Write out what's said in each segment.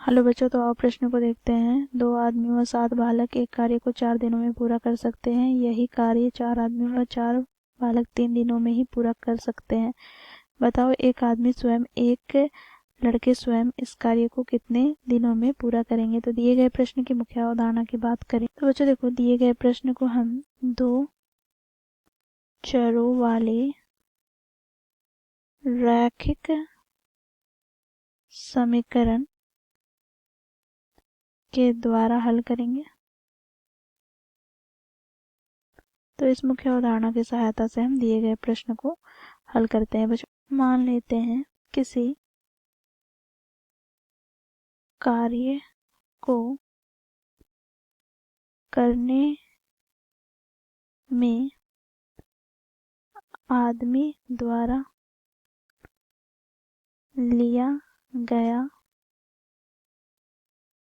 Hello बच्चों, तो आप प्रश्न को देखते हैं। 2 आदमी व 7 बालक एक कार्य को 4 दिनों में पूरा कर सकते हैं। यही कार्य 4 आदमी व 4 बालक 3 दिनों में ही पूरा कर सकते हैं। बताओ, एक लड़के स्वयं इस कार्य को कितने दिनों में पूरा करेंगे। तो दिए गए प्रश्न की मुख्य अवधारणा की बात करें तो बच्चों देखो, दिए गए प्रश्न को हम 2 चरों वाले रैखिक समीकरण के द्वारा हल करेंगे। तो इस मुख्य अवधारणा की सहायता से हम दिए गए प्रश्न को हल करते हैं। बच्चों, मान लेते हैं किसी कार्य को करने में आदमी द्वारा लिया गया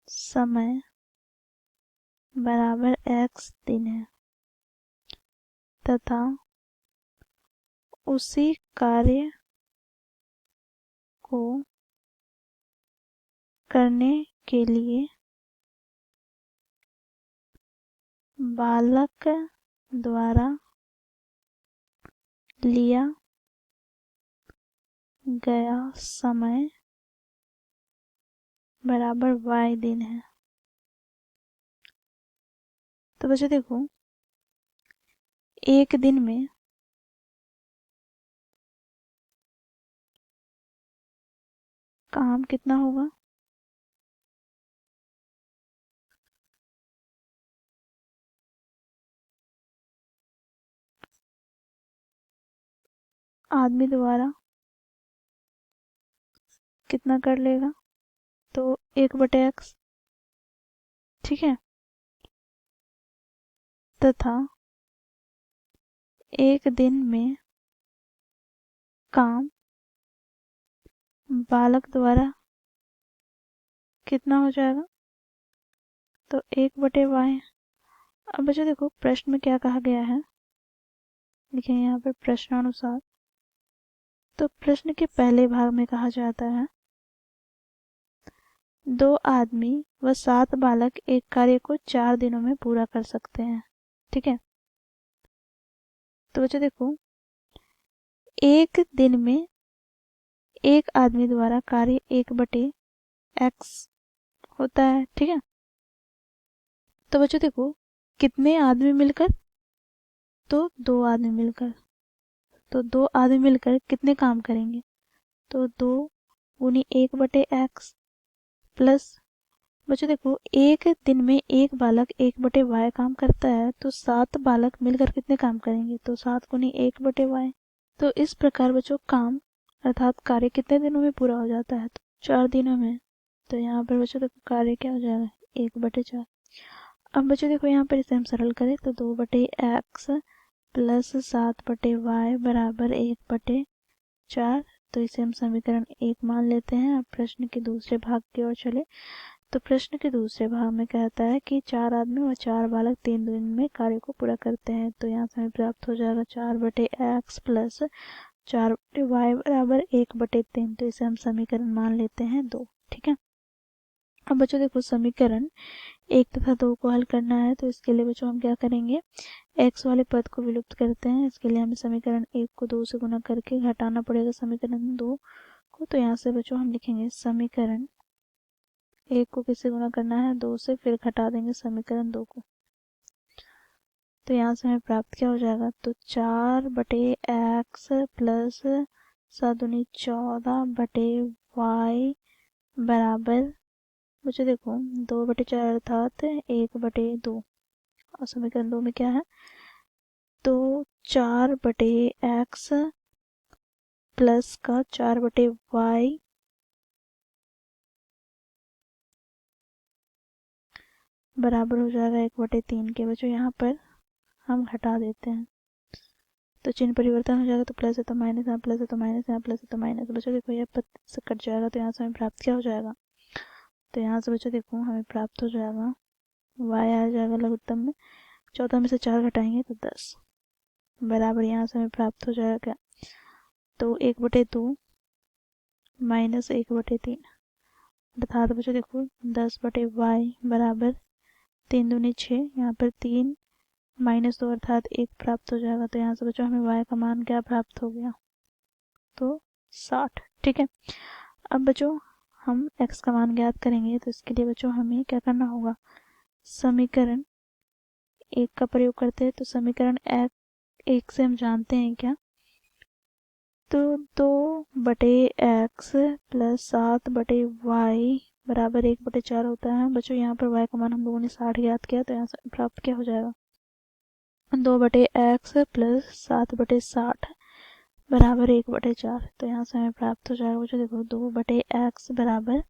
समय बराबर x दिन है तथा उसी कार्य को करने के लिए बालक द्वारा लिया गया समय बराबर y दिन है। तो बच्चों देखो, एक दिन में काम कितना होगा? आदमी द्वारा कितना कर लेगा? तो 1/x, ठीक है, तथा एक दिन में काम बालक द्वारा कितना हो जाएगा? तो 1/y। अब बच्चों देखो, प्रश्न में क्या कहा गया है, लिखें यहाँ पर प्रश्नानुसार। तो प्रश्न के पहले भाग में कहा जाता है 2 आदमी व 7 बालक एक कार्य को 4 दिनों में पूरा कर सकते हैं, ठीक है। तो बच्चों देखो, एक दिन में एक आदमी द्वारा कार्य 1/x होता है, ठीक है। तो बच्चों देखो, कितने आदमी मिलकर? तो 2 आदमी मिलकर। तो 2 आदमी मिलकर कितने काम करेंगे? तो 2 गुनी 1/x प्लस, बच्चों देखो, एक दिन में एक बालक 1/y काम करता है, तो 7 बालक मिलकर कितने काम करेंगे? तो 7 गुनी 1/y। तो इस प्रकार बच्चों काम अर्थात कार्य कितने दिनों में पूरा हो जाता है? तो 4 दिनों में। तो यहाँ पर बच्चों देखो, कार्य क्या हो जाएगा? 1/4। अब बच्चों देखो, यहाँ पर इसे हम सरल करें तो 2/x प्लस 7/y बराबर 1/4। तो इसे हम समीकरण 1 मान लेते हैं। अब प्रश्न के दूसरे भाग की ओर चले तो प्रश्न के दूसरे भाग में कहता है कि 4 आदमी व 4 बालक 3 दिन में कार्य को पूरा करते हैं। तो यहाँ से हमें प्राप्त हो जाएगा 4/x प्लस 4/y बराबर 1/3। तो इसे हम समीकरण मान लेते हैं 2, ठीक है। अब बच्चों देखो, समीकरण 1 तथा 2 को हल करना है। तो इसके लिए बच्चों हम क्या करेंगे, x वाले पद को विलुप्त करते हैं। इसके लिए हमें समीकरण 1 को 2 से गुना करके घटाना पड़ेगा समीकरण 2 को। तो यहाँ से बच्चों हम लिखेंगे समीकरण 1 को किससे गुना करना है? 2 से, फिर घटा देंगे समीकरण 2 को। तो यहाँ से हमें प्राप्त क्या हो जाएगा? तो 4/x प्लस 7×14/y बराबर, बच्चों देखो, 2/4 अर्थात 1/2। और समीकरण 2 में क्या है? तो 4/x प्लस का 4/y बराबर हो जाएगा 1/3 के। बच्चों यहाँ पर हम घटा देते हैं तो चिन्ह परिवर्तन हो जाएगा। तो प्लस है तो माइनस, यहाँ प्लस है तो माइनस, यहाँ प्लस है तो माइनस। बच्चों देखो, यह पद से कट जाएगा तो यहाँ से हमें प्राप्त क्या हो जाएगा? तो यहाँ से बच्चों देखो, हमें प्राप्त हो जाएगा y आ जाएगा लघुत्तम में, 14 में से 4 घटाएंगे तो 10 बराबर, यहाँ से हमें प्राप्त हो जाएगा क्या? तो 1/2 माइनस 1/3। अर्थात बच्चों देखो 10/y बराबर 3 दूनी 6, यहाँ पर 3 -2 अर्थात 1 प्राप्त हो जाएगा। तो यहाँ से बच्चों हमें y का मान क्या प्राप्त हो गया, तो 60। ठीक है, अब बच्चों हम x का मान ज्ञात करेंगे, तो इसके लिए बच्चों हमें क्या करना होगा, समीकरण 1 का प्रयोग करते हैं। तो समीकरण 1 से हम जानते हैं क्या, तो 2/x प्लस 7/y बराबर 1/4 होता है। बच्चों यहाँ पर y का मान हम लोगों ने 60 ज्ञात किया, तो यहाँ से प्राप्त क्या हो जाएगा, 2/x प्लस 7/60 बराबर 1/4। तो यहाँ से हमें प्राप्त हो जाएगा बच्चों देखो 2/x बराबर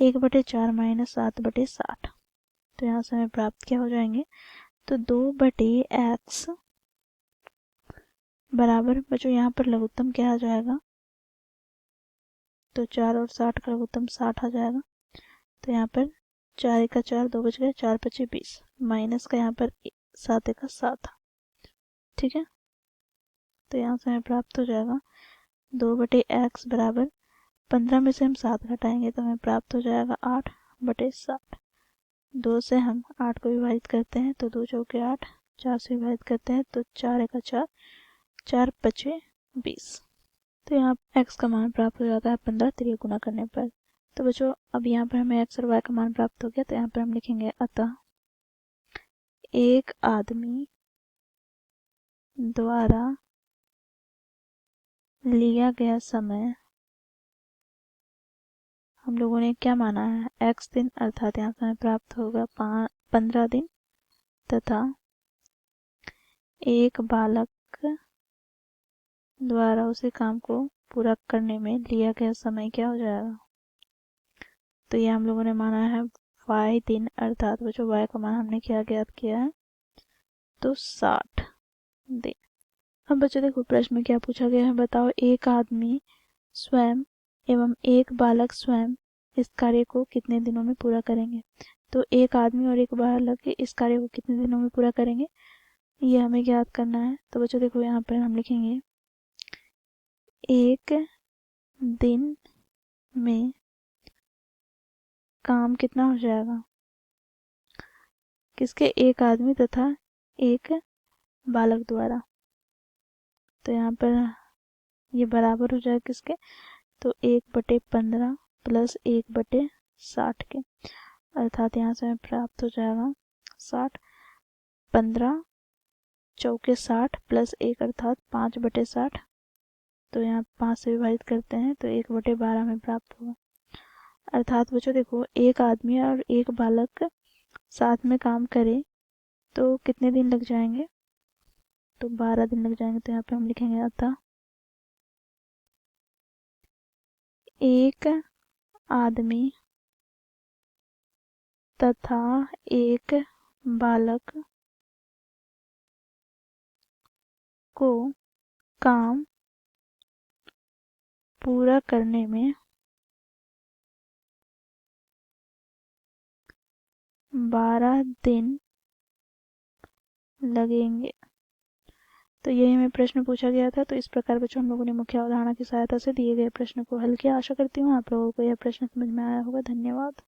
1/4 माइनस 7/60। तो यहाँ से हमें प्राप्त क्या हो जाएंगे, तो 2/x बराबर बच्चों यहाँ पर लघुत्तम क्या आ जाएगा, तो 4 और 60 का लघुत्तम 60 आ जाएगा। तो यहाँ पर 4 का 4, 2 बच गए, 4 × 5 = 20, माइनस का यहाँ पर 7 का 7। ठीक है, तो यहाँ से हमें प्राप्त हो जाएगा 2/x बराबर 15 में से हम 7 घटाएंगे तो हमें प्राप्त हो जाएगा 8/60। 2 से हम 8 को विभाजित करते हैं तो 2 चौके 8, 4 से विभाजित करते हैं तो 4 का 4, 4 × 5 = 20। तो यहाँ x का मान प्राप्त हो जाता है 15 3 गुना करने पर। तो बच्चों अब यहाँ पर हमें x और y का मान प्राप्त हो गया, तो यहाँ पर हम लिखेंगे अतः एक आदमी द्वारा लिया गया समय हम लोगों ने क्या माना है, x दिन, अर्थात यहाँ से हमें प्राप्त होगा 15 दिन, तथा एक बालक द्वारा उसी काम को पूरा करने में लिया गया समय क्या हो जाएगा, तो ये हम लोगों ने माना है y दिन, अर्थात वो जो y का मान हमने क्या ज्ञात किया है, तो 60 दिन। अब बच्चों देखो प्रश्न में क्या पूछा गया है, बताओ एक आदमी स्वयं एवं एक बालक स्वयं इस कार्य को कितने दिनों में पूरा करेंगे। तो एक आदमी और एक बालक इस कार्य को कितने दिनों में पूरा करेंगे, ये हमें ज्ञात करना है। तो बच्चों देखो यहाँ पर हम लिखेंगे एक दिन में काम कितना हो जाएगा, किसके, एक आदमी तथा एक बालक द्वारा। तो यहाँ पर ये बराबर हो जाएगा किसके, तो 1/15 प्लस 1/60 के, अर्थात यहाँ से हमें प्राप्त हो जाएगा 60, 15 चौके 60 प्लस 1 अर्थात 5/60। तो यहाँ 5 से विभाजित करते हैं तो 1/12 में प्राप्त होगा। अर्थात बच्चों देखो एक आदमी और एक बालक साथ में काम करे तो कितने दिन लग जाएंगे, तो 12 दिन लग जाएंगे। तो यहाँ पे हम लिखेंगे अतः एक आदमी तथा एक बालक को काम पूरा करने में 12 दिन लगेंगे। तो यही हमें प्रश्न पूछा गया था। तो इस प्रकार बच्चों हम लोगों ने मुख्य अवधारणा की सहायता से दिए गए प्रश्न को हल किया। आशा करती हूँ आप लोगों को यह प्रश्न समझ में आया होगा। धन्यवाद।